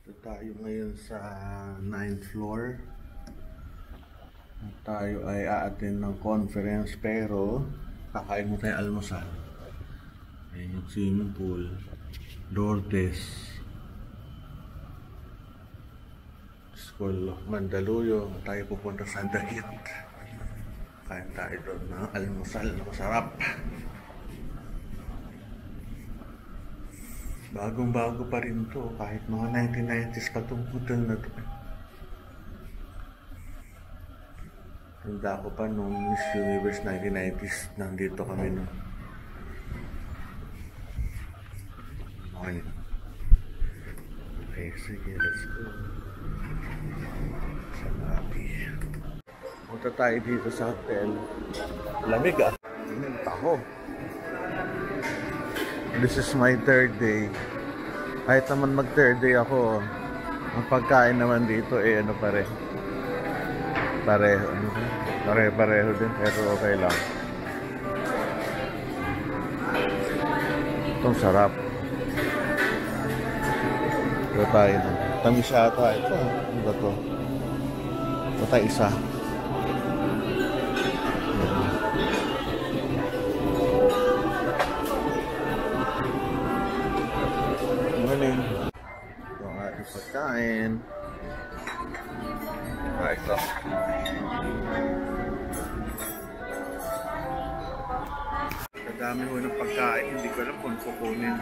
So, tayo ngayon sa 9th floor. Tayo ay a-attend ng conference pero kakain mo tayo almusal. Ayan yung swimming pool, Lourdes, School of Mandaluyong. Tayo pupunta sa Dahit. Kain tayo doon ng almusal na masarap. Bagong-bago pa rin to, kahit mga 1990s pa itong hotel na to. Tanda ko pa nung Miss Universe 1990s, nandito kami nun. Okay. Okay, sige, let's go. Sa Mapi. Punta tayo dito sa hotel. Lamig ah. Ang taho. This is my third day. Kahit naman mag third day ako, ang pagkain naman dito eh ano pa rin. Pareho din pero okay lang. Itong sarap. Ito tayo na. Tamis ata ito. Ano ba ito? Ito tayo isa. Morning. Ito ang ating pagkain. Ito. Kadami ko ng pagkain, hindi ko alam kung kukunin.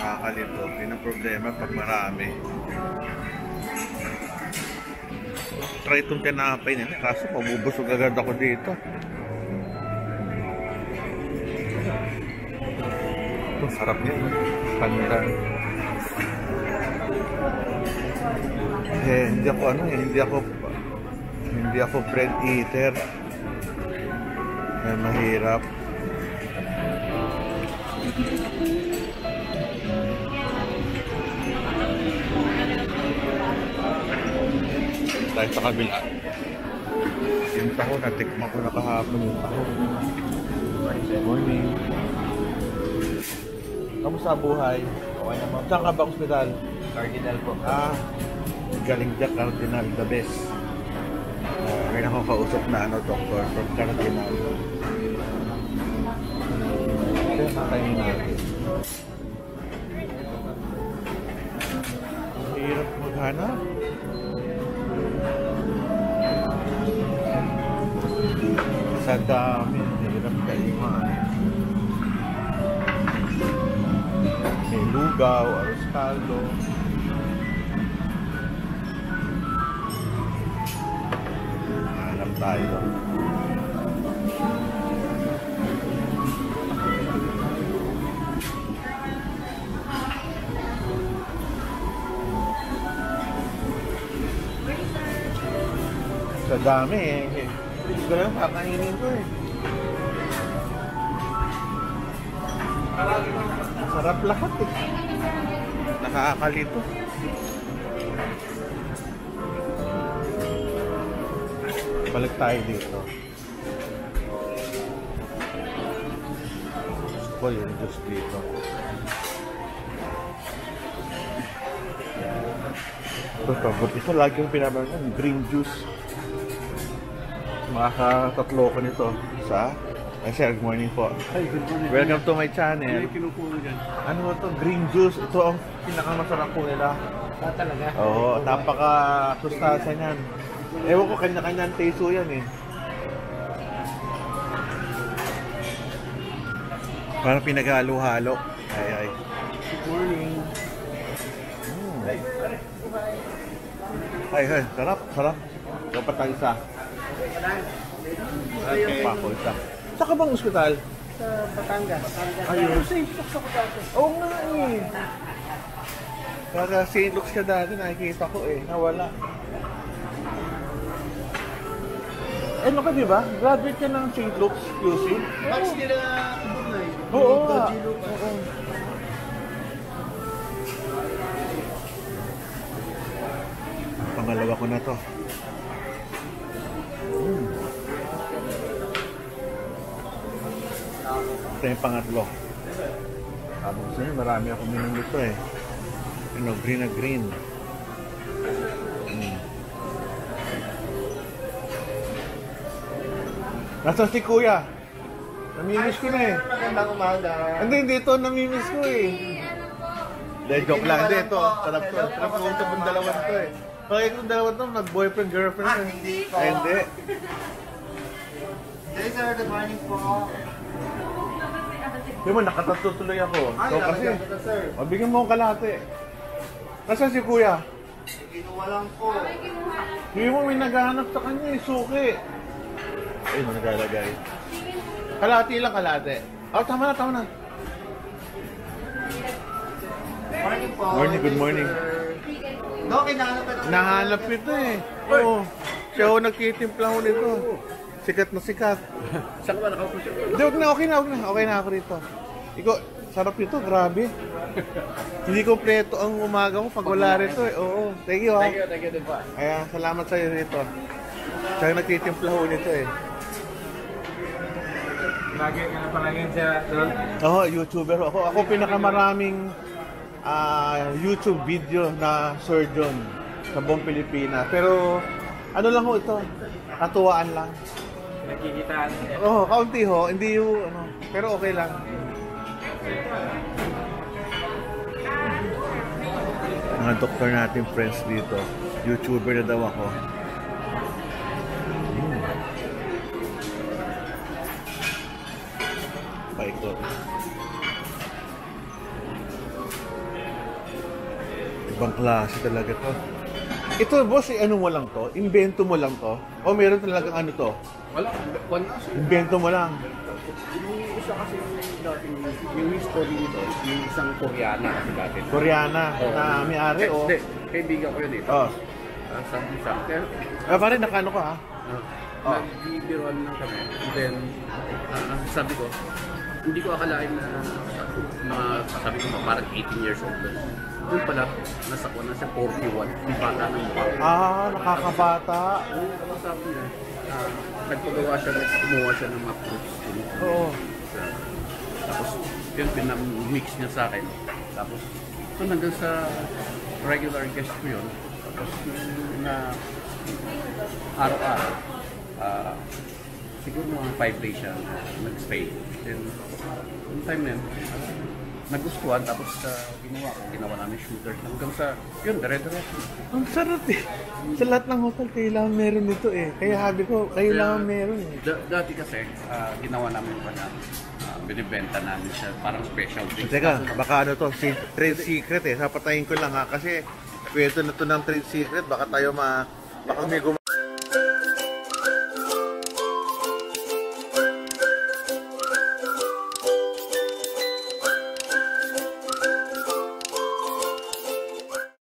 Nakakalito, hindi na problema pag marami. Try itong tinapay nila, kaso mabubusog agad ako dito. Ito, sarap niya. Pandan. Hindi ako bread eater. Mahirap. Tayo sa kabila. Yung taho, natikman ko na kahapon yung taho. Good morning. Kamusta buhay? Okay naman. Saan ka ba hospital? Cardinal po. Galing dyan, Cardinal, the best. Ngayon ako kausap na doktor from Cardinal. Ito yung kakainin natin. Ang hirap maghanap. Sa dami, hirap kaiman. May lugaw, arroz caldo. Hanap tayo. Sa dami eh. Hindi ko lang kakainin ko eh. Sarap lahat eh. Nakakalito. Balik tayo dito. Gusto yung juice dito. Ito lagi yung pinabalan. Green juice. Makakatatlo ko nito sa sir, good morning po. Hi, good morning. Welcome to my channel. Ano yung kinukuha dyan? Ano ito? Green juice. Ito ang pinakamasarap po nila. Talaga? Oo, napaka-sustansya niyan. Ewan ko, kanya-kanyang taste yan eh. Parang pinaghalo-halo. Ay. Good morning. Ay, sarap. Dapat tayo isa. Okay. Pako isa. Saan ka bang ospital? Sa Batangas. Ayun. Sa Batangas. Oo nga eh. Kaya St. Luke's ka dati, nakikita ko eh. Nawala. Ano ka diba? Graduate ka ng St. Luke's QC? Batch nila Bunay. Oo. Pangalawa ko na to. Ito yung pangatlo. Tapos sa'yo, marami ako minum dito eh. Ano, green na green. Nasaan si Kuya? Namimiss ko na eh. Magandang umaga. Hindi, ito namimiss ko eh. Hindi, joke lang. Hindi, ito. Sarap to. Sarap ko itong dalawan to eh. Pag itong dalawan to, nag-boyfriend, girlfriend eh. Hindi po. Ay, hindi. Hey sir, good morning po. Di ba, nakatatlo tuloy ako. So kasi, lalagyan ko na, sir. mabigyan mo akong kalahati. Nasaan si Kuya? Kinuha lang po. Hindi mo may naghahanap sa kanya eh, suki. Ayun, nagalagay. Kalahati lang, kalahati. Oh, tama na, tama na. Morning po. Morning, good morning. No, kinahanap ka na. Nahanap ito eh. Oo. Siya ho nagtitimpla ho nito. Sikat na sikat. Saan ka ba nakaupo siya? Hindi, okay na. Okay na ako rito. Ikaw, sarap ito, grabe. Hindi kompleto ang umaga ko pag wala rito eh. Oo, thank you ha. Thank you din po. Kaya, salamat sa iyo rito. Siya nagtitimpla ho nito eh. Lagi ka na palagyan siya. Oo, YouTuber ako. Ako pinakamaraming YouTube video na surgeon sa buong Pilipinas. Pero, ano lang ho ito? Katuwaan lang. Nakikitaan. Oo, kaunti ho. Hindi yung ano. Pero okay lang. Mga doktor natin friends dito. YouTuber na daw ako. Paikot. Ibang klase talaga to. Ito boss, ano mo lang to? Invento mo lang to? O meron talagang ano to? Wala, one na siya. Invento mo lang. Yung isa kasi dating, yung history nito, yung isang Koreana kasi dati. Koreana na may-ari o? Hindi, kaibigan ko yun eh. Oh. Sabi sa akin, Pare, nakano ka ha? nagbibiruan lang kami. And then, sabi ko, hindi ko akalain na sabi ko parang 18 years old. Doon pala, nasa ko na siya 41. Yung bata ng mukha. Nakakabata. Tapos sabi niya, nagpagawa siya, kumuha siya ng mga fruits. Oo. Tapos, yun, pinamix niya sa akin. Tapos, so nandun sa regular guest ko yun. Tapos, na araw-araw, siguro mga 5 days siya nag-stay. Then, yung time na yun, nagustuhan, tapos ginawa namin shooter hanggang sa, yun, dire-diretso. Ang sarap eh. Sa lahat ng hotel, kailangan meron nito eh. Kaya sabi ko, kailangan meron eh. Dati kasi, ginawa namin pa na, binibenta namin siya, parang special thing. Teka, baka ano to, trade secret eh. Sapatayin ko lang ha. Kasi, kwento na to ng trade secret, baka tayo baka may